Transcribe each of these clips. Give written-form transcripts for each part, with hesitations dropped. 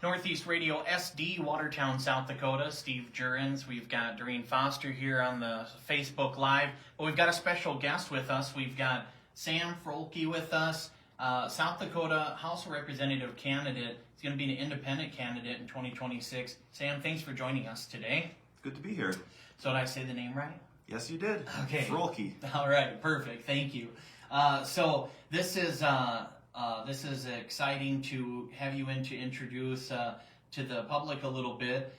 Northeast Radio SD, Watertown, South Dakota. Steve Jurrens. We've got Doreen Foster here on the Facebook Live. But we've got a special guest with us. We've got Sam Froehlke with us, South Dakota House of Representative candidate. He's going to be an independent candidate in 2026. Sam, thanks for joining us today. Good to be here. So did I say the name right? Yes, you did. Okay. Froehlke. All right, perfect. Thank you. So this is exciting to have you in to introduce to the public a little bit.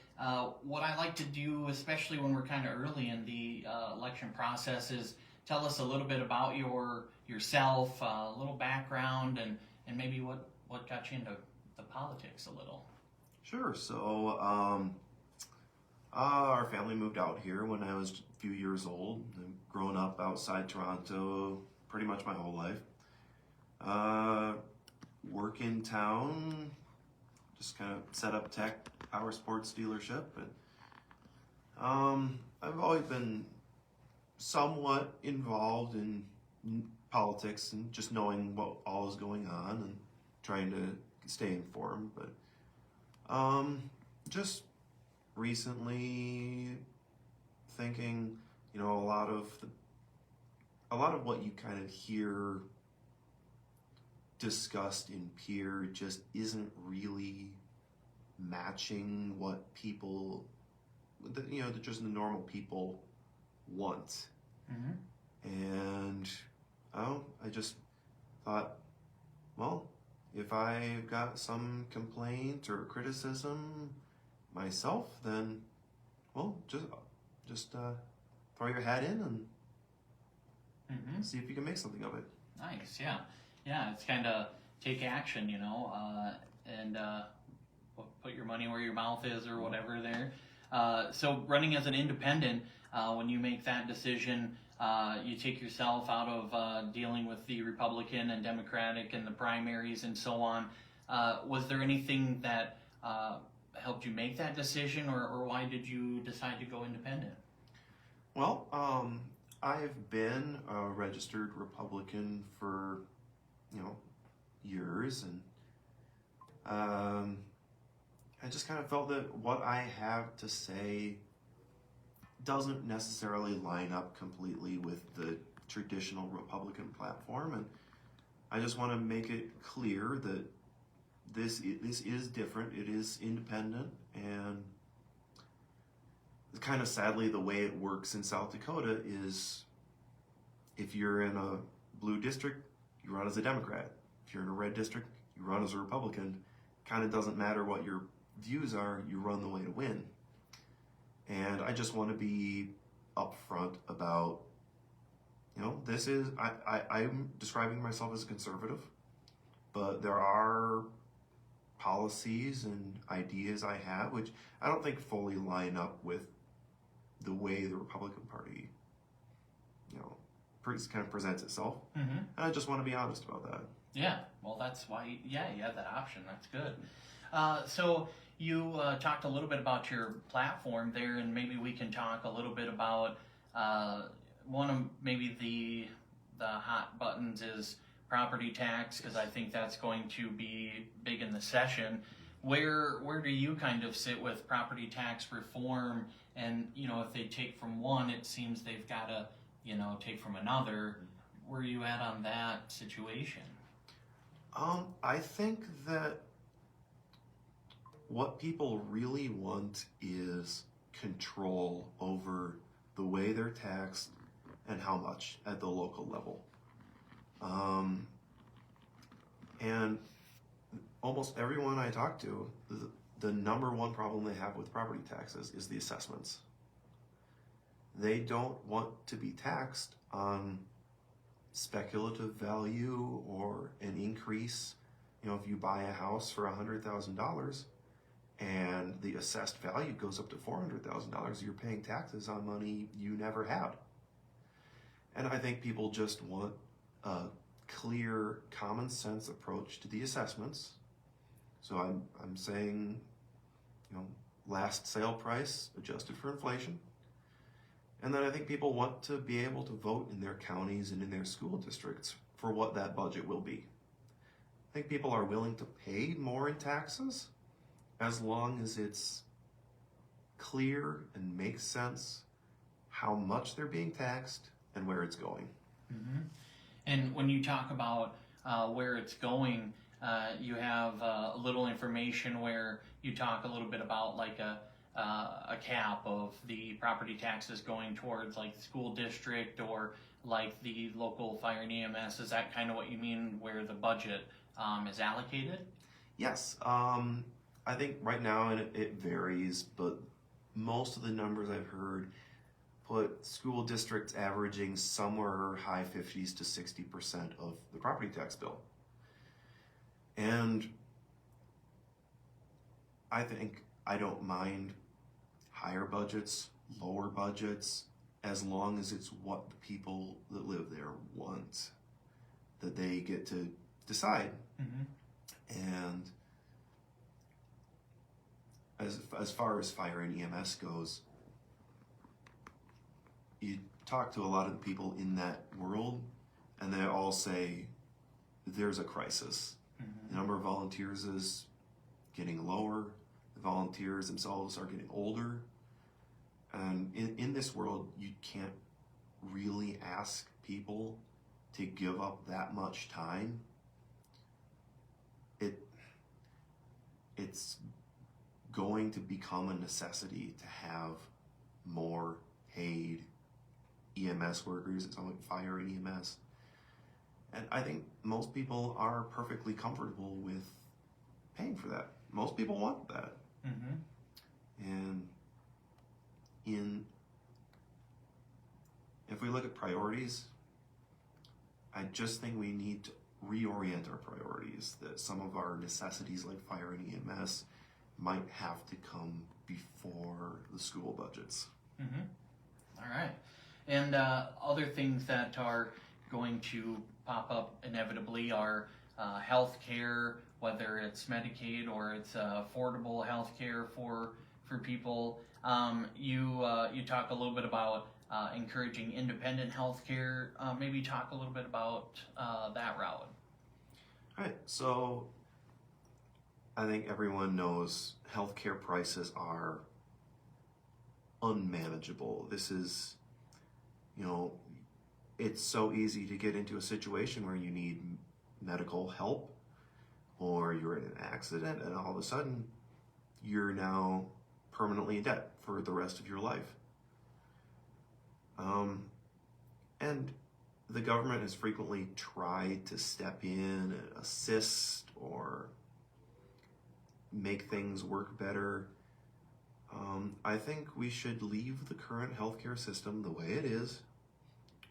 What I like to do, especially when we're kind of early in the election process, is tell us a little bit about yourself, a little background, and maybe what got you into the politics a little. Sure. So our family moved out here when I was a few years old. I've grown up outside Toronto pretty much my whole life. Work in town, just kind of set up tech power sports dealership. But I've always been somewhat involved in politics and just knowing what all is going on and trying to stay informed. But just recently thinking, a lot of what you kind of hear discussed in peer just isn't really matching what people, just the normal people want. Mm-hmm. And I just thought, well, if I've got some complaint or criticism myself, then, well, just throw your hat in and mm-hmm. see if you can make something of it. Nice, yeah. Yeah, it's kind of take action, and put your money where your mouth is or whatever there. So running as an independent, when you make that decision, you take yourself out of dealing with the Republican and Democratic and the primaries and so on. Was there anything that helped you make that decision, or why did you decide to go independent? Well, I've been a registered Republican for years, and I just kind of felt that what I have to say doesn't necessarily line up completely with the traditional Republican platform, and I just want to make it clear that this is different. It is independent, and kind of sadly the way it works in South Dakota is if you're in a blue district, you run as a Democrat. If you're in a red district, you run as a Republican. Kind of doesn't matter what your views are, you run the way to win. And I just want to be upfront about, I'm describing myself as a conservative, but there are policies and ideas I have which I don't think fully line up with the way the Republican Party, kind of presents itself. Mm-hmm. And I just want to be honest about that. Yeah, well, that's why, you have that option. That's good. So you talked a little bit about your platform there, and maybe we can talk a little bit about one of maybe the hot buttons is property tax, because I think that's going to be big in the session. Where do you kind of sit with property tax reform? And, if they take from one, it seems they've got to, take from another. Where are you at on that situation? I think that what people really want is control over the way they're taxed and how much at the local level. And almost everyone I talk to, the number one problem they have with property taxes is the assessments. They don't want to be taxed on speculative value or an increase. If you buy a house for $100,000 and the assessed value goes up to $400,000, you're paying taxes on money you never had. And I think people just want a clear, common sense approach to the assessments. So I'm saying, last sale price adjusted for inflation. And then I think people want to be able to vote in their counties and in their school districts for what that budget will be. I think people are willing to pay more in taxes, as long as it's clear and makes sense how much they're being taxed and where it's going. Mm-hmm. And when you talk about where it's going, you have a little information where you talk a little bit about like a cap of the property taxes going towards like the school district or like the local fire and EMS. Is that kind of what you mean, where the budget is allocated? Yes, I think right now it varies, but most of the numbers I've heard put school districts averaging somewhere high 50s to 60% of the property tax bill. And I think I don't mind higher budgets, lower budgets, as long as it's what the people that live there want, that they get to decide. Mm-hmm. And as far as fire and EMS goes, you talk to a lot of the people in that world, and they all say there's a crisis. Mm-hmm. The number of volunteers is getting lower. The volunteers themselves are getting older. And in this world, you can't really ask people to give up that much time. It's going to become a necessity to have more paid EMS workers. It's like fire and EMS. And I think most people are perfectly comfortable with paying for that. Most people want that. Mm-hmm. And if we look at priorities, I just think we need to reorient our priorities, that some of our necessities like fire and EMS might have to come before the school budgets. Mm-hmm. All right. And other things that are going to pop up inevitably are health care, whether it's Medicaid or it's affordable health care for people. You talk a little bit about encouraging independent health care. Maybe talk a little bit about that route. All right. So I think everyone knows healthcare prices are unmanageable. This is, it's so easy to get into a situation where you need medical help or you're in an accident and all of a sudden you're now permanently in debt for the rest of your life. And the government has frequently tried to step in and assist or make things work better. I think we should leave the current healthcare system the way it is,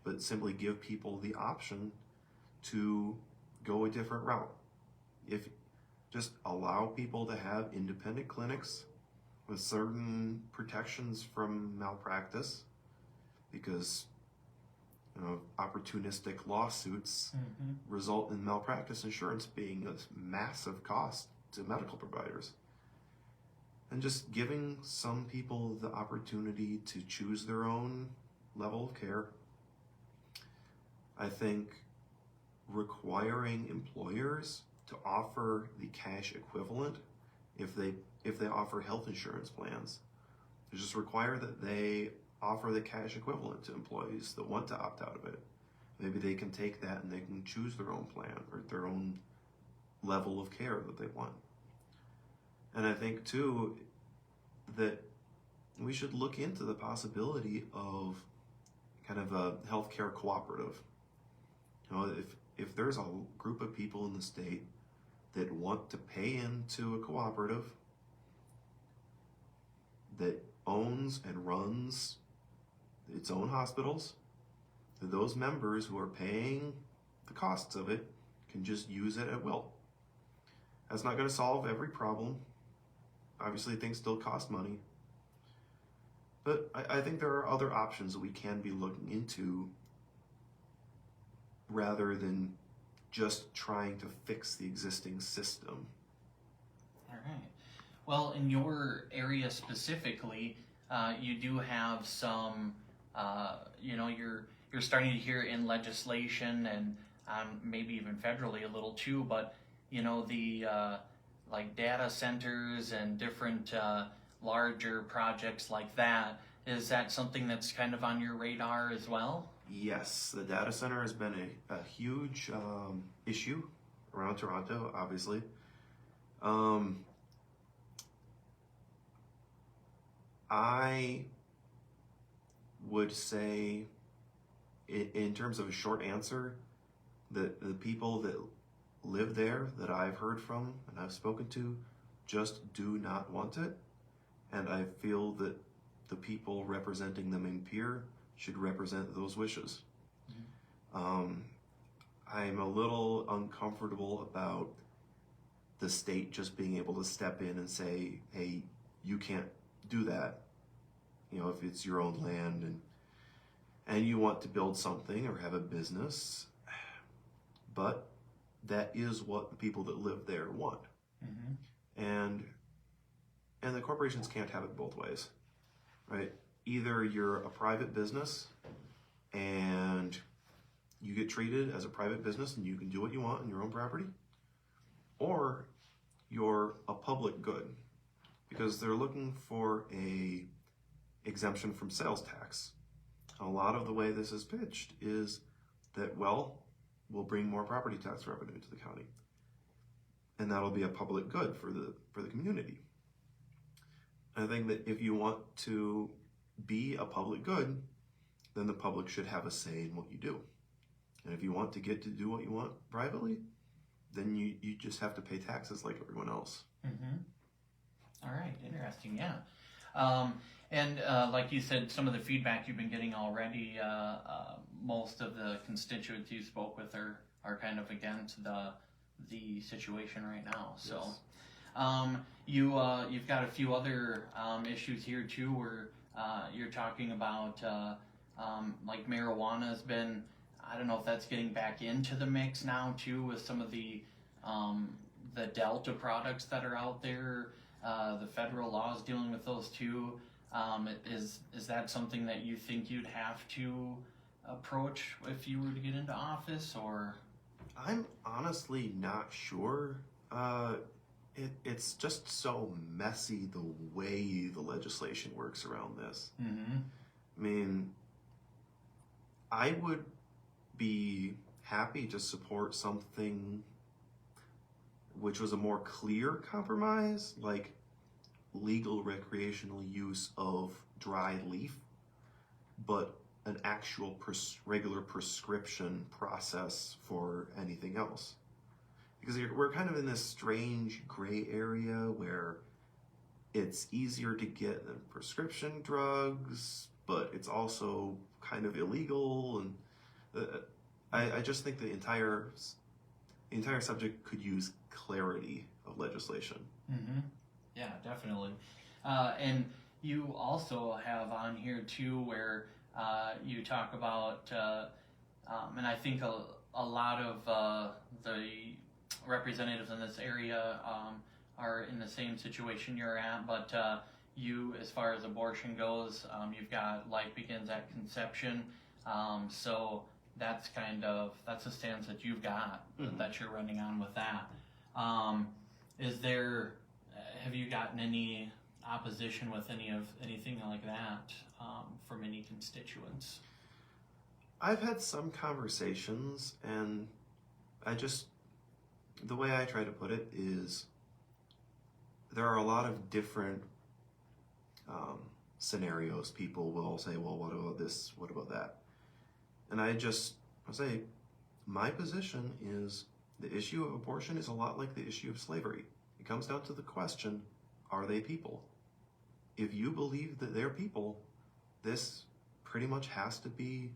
but simply give people the option to go a different route. If just allow people to have independent clinics with certain protections from malpractice, because opportunistic lawsuits mm-hmm. result in malpractice insurance being a massive cost to medical providers. And just giving some people the opportunity to choose their own level of care. I think requiring employers to offer the cash equivalent if they offer health insurance plans. Just require that they offer the cash equivalent to employees that want to opt out of it. Maybe they can take that and they can choose their own plan or their own level of care that they want. And I think too that we should look into the possibility of kind of a healthcare cooperative. If there's a group of people in the state that want to pay into a cooperative that owns and runs its own hospitals, those members who are paying the costs of it can just use it at will. That's not going to solve every problem. Obviously, things still cost money. But I think there are other options that we can be looking into rather than just trying to fix the existing system. All right. Well, in your area specifically, you do have some, you're starting to hear in legislation and maybe even federally a little too, but the like data centers and different larger projects like that. Is that something that's kind of on your radar as well? Yes, the data center has been a huge issue around Toronto, obviously. I would say, in terms of a short answer, that the people that live there that I've heard from and I've spoken to just do not want it. And I feel that the people representing them in Pier should represent those wishes. I'm a little uncomfortable about the state just being able to step in and say, hey, you can't do that. You know, if it's your own land and you want to build something or have a business, but that is what the people that live there want. And the corporations can't have it both ways, right? Either you're a private business and you get treated as a private business and you can do what you want on your own property, or you're a public good, because they're looking for a exemption from sales tax. A lot of the way this is pitched is that, well, we'll bring more property tax revenue to the county, and that'll be a public good for the community. I think that if you want to be a public good, then the public should have a say in what you do. And if you want to get to do what you want privately, then you just have to pay taxes like everyone else. All right, interesting, yeah. And like you said, some of the feedback you've been getting already, most of the constituents you spoke with are kind of against the situation right now. So yes. You've got a few other issues here too, where you're talking about like marijuana has been, I don't know if that's getting back into the mix now too, with some of the Delta products that are out there. The federal laws dealing with those too. Is that something that you think you'd have to approach if you were to get into office, or? I'm honestly not sure. It's just so messy the way the legislation works around this. I mean, I would be happy to support something which was a more clear compromise, like legal recreational use of dried leaf, but an actual regular prescription process for anything else. Because we're kind of in this strange gray area where it's easier to get than prescription drugs, but it's also kind of illegal. And I just think the entire subject could use clarity of legislation. Yeah, definitely. And you also have on here too where you talk about, and I think a lot of the representatives in this area are in the same situation you're at, but you, as far as abortion goes, you've got life begins at conception, so that's a stance that you've got, that you're running on with that. Have you gotten any opposition with anything like that from any constituents? I've had some conversations, and the way I try to put it is there are a lot of different scenarios. People will say, well, what about this? What about that? And I'll say, my position is the issue of abortion is a lot like the issue of slavery. It comes down to the question, are they people? If you believe that they're people, this pretty much has to be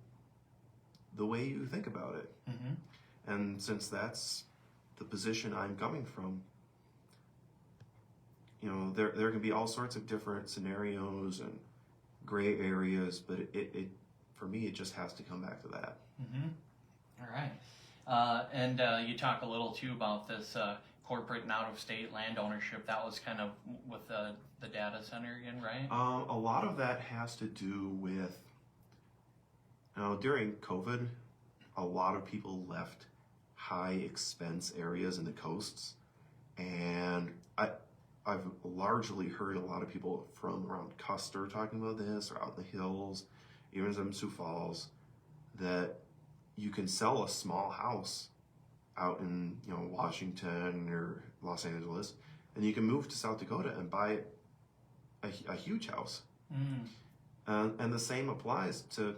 the way you think about it. And since that's the position I'm coming from, you know, there can be all sorts of different scenarios and gray areas, but it for me, it just has to come back to that. All right. And you talk a little too about this corporate and out-of-state land ownership. That was kind of with the data center again, right? A lot of that has to do with, during COVID, a lot of people left high expense areas in the coasts And I've largely heard a lot of people from around Custer talking about this, or out in the hills, even in Sioux Falls, that you can sell a small house out in Washington or Los Angeles, and you can move to South Dakota and buy a huge house. And the same applies to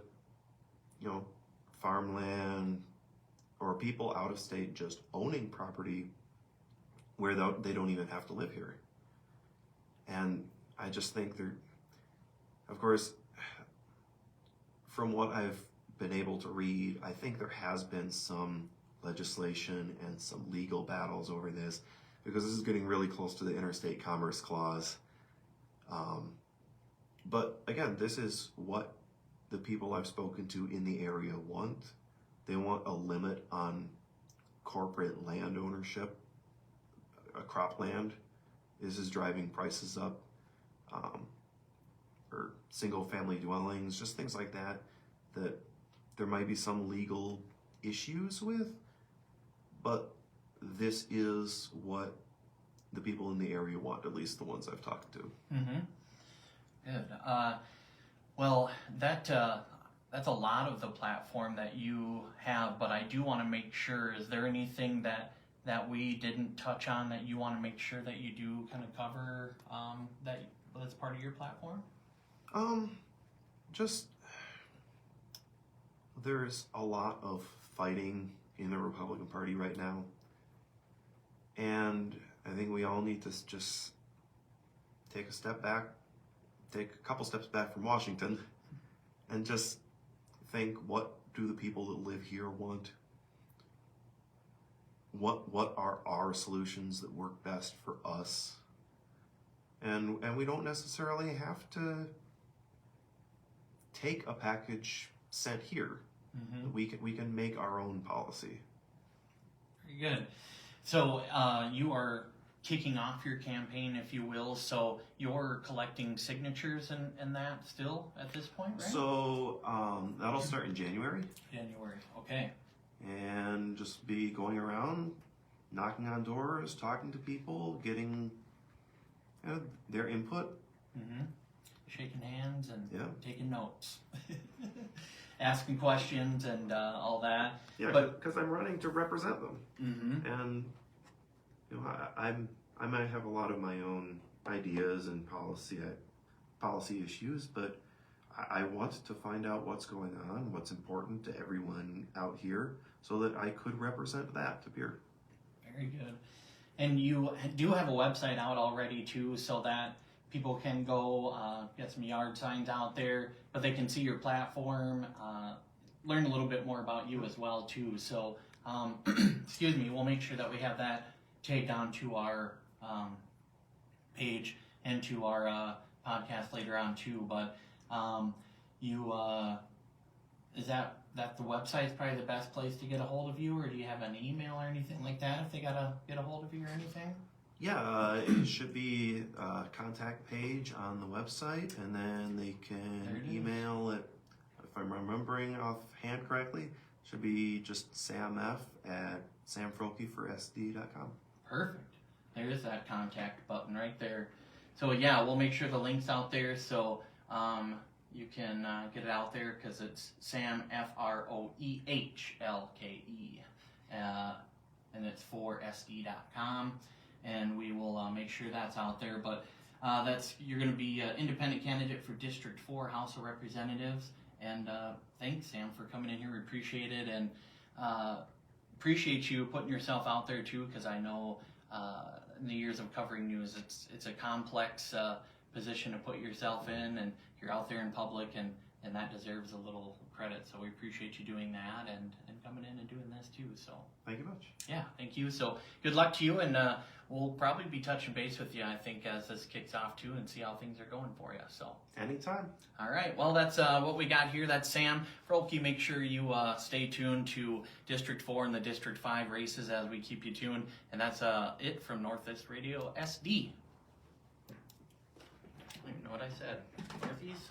farmland or people out of state just owning property where they don't even have to live here. And I just think of course, from what I've been able to read, I think there has been some legislation and some legal battles over this, because this is getting really close to the Interstate Commerce Clause. But again, this is what the people I've spoken to in the area want. They want a limit on corporate land ownership. Cropland is driving prices up, or single family dwellings, just things like that there might be some legal issues with, but this is what the people in the area want, at least the ones I've talked to. Good. Well, that's a lot of the platform that you have, but I do want to make sure, is there anything that we didn't touch on that you want to make sure that you do kind of cover that's part of your platform? Just there's a lot of fighting in the Republican Party right now, and I think we all need to just take a couple steps back from Washington, and just think, what do the people that live here want? What are our solutions that work best for us? And we don't necessarily have to take a package sent here. We can make our own policy. Very good. So you are kicking off your campaign, if you will. So you're collecting signatures and that still at this point, right? So that'll start in January. January. Okay. And just be going around, knocking on doors, talking to people, getting their input. Shaking hands and Yeah. taking notes. Asking questions and all that. Yeah, but because I'm running to represent them. And I might have a lot of my own ideas and policy issues, but I want to find out what's going on, what's important to everyone out here, so that I could represent that to Pierre. Very good. And you do have a website out already too, so that people can go get some yard signs out there, but they can see your platform, learn a little bit more about you as well too. So, excuse me, we'll make sure that we have that tagged onto our page and to our podcast later on too. But is that the website is probably the best place to get a hold of you, or do you have an email or anything like that if they gotta get a hold of you or anything? Yeah, it should be a contact page on the website, and then they can email it, if I'm remembering offhand correctly, should be just samf@samfroehlke4sd.com. Perfect. There's that contact button right there. So yeah, we'll make sure the link's out there so you can get it out there, because it's Sam Froehlke, and it's 4sd.com. And we will make sure that's out there. But you're going to be an independent candidate for District 4 House of Representatives. And thanks, Sam, for coming in here. We appreciate it, and appreciate you putting yourself out there too, because I know in the years of covering news, it's a complex position to put yourself in, and you're out there in public, and that deserves a little credit. So we appreciate you doing that and coming in and doing this too. So thank you much. Yeah, thank you. So good luck to you, and we'll probably be touching base with you, I think, as this kicks off too, and see how things are going for you. So anytime. All right. Well, that's what we got here. That's Sam Froehlke. Make sure you stay tuned to District 4 and the District 5 races as we keep you tuned. And that's it from Northeast Radio SD. I don't even know what I said. Northeast.